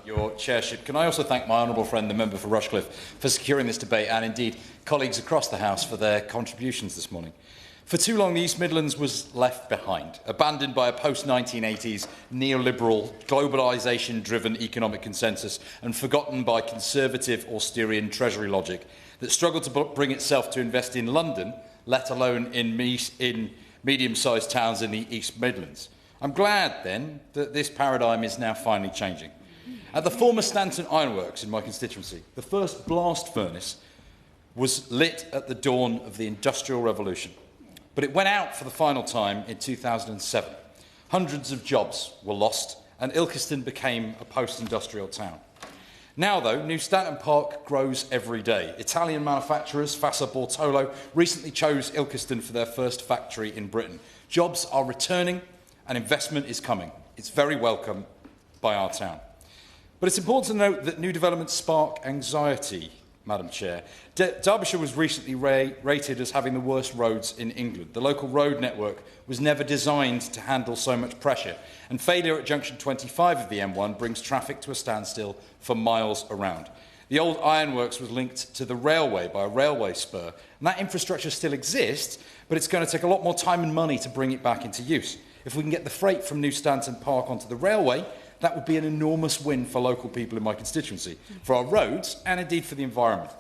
your chairship. Can I also thank my honourable friend, the member for Rushcliffe, for securing this debate, and indeed colleagues across the House for their contributions this morning. For too long, the East Midlands was left behind, abandoned by a post-1980s neoliberal, globalisation-driven economic consensus and forgotten by conservative Austerian Treasury logic that struggled to bring itself to invest in London, let alone in medium-sized towns in the East Midlands. I'm glad, then, that this paradigm is now finally changing. At the former Stanton Ironworks in my constituency, the first blast furnace was lit at the dawn of the Industrial Revolution. But it went out for the final time in 2007. Hundreds of jobs were lost, and Ilkeston became a post-industrial town. Now, though, new Stanton Park grows every day. Italian manufacturers, Fassa Bortolo, recently chose Ilkeston for their first factory in Britain. Jobs are returning, and investment is coming. It's very welcome by our town. But it's important to note that new developments spark anxiety, Madam Chair. Derbyshire was recently rated as having the worst roads in England. The local road network was never designed to handle so much pressure, and failure at junction 25 of the M1 brings traffic to a standstill for miles around. The old ironworks was linked to the railway by a railway spur, and that infrastructure still exists, but it's going to take a lot more time and money to bring it back into use. If we can get the freight from New Stanton Park onto the railway, that would be an enormous win for local people in my constituency, for our roads and indeed for the environment.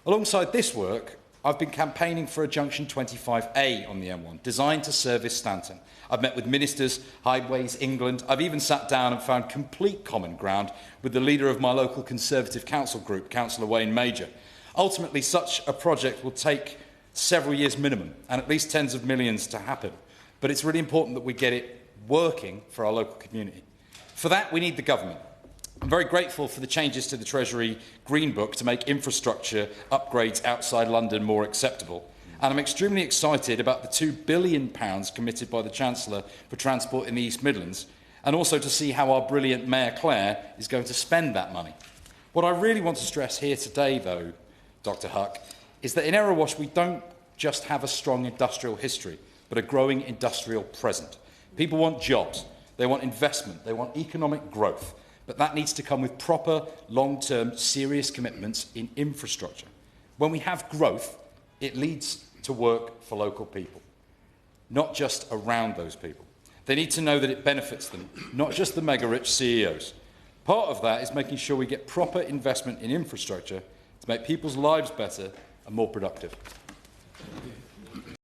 Alongside this work, I've been campaigning for a junction 25A on the M1, designed to service Stanton. I've met with ministers, Highways England. I've even sat down and found complete common ground with the leader of my local Conservative council group, Councillor Wayne Major. Ultimately, such a project will take several years minimum and at least tens of millions to happen. But it's really important that we get it working for our local community. For that, we need the government. I'm very grateful for the changes to the Treasury Green Book to make infrastructure upgrades outside London more acceptable. And I'm extremely excited about the £2 billion committed by the Chancellor for transport in the East Midlands, and also to see how our brilliant Mayor Clare is going to spend that money. What I really want to stress here today, though, Dr Huck, is that in Erewash we don't just have a strong industrial history, but a growing industrial present. People want jobs. They want investment, they want economic growth, but that needs to come with proper, long-term, serious commitments in infrastructure. When we have growth, it leads to work for local people, not just around those people. They need to know that it benefits them, not just the mega-rich CEOs. Part of that is making sure we get proper investment in infrastructure to make people's lives better and more productive.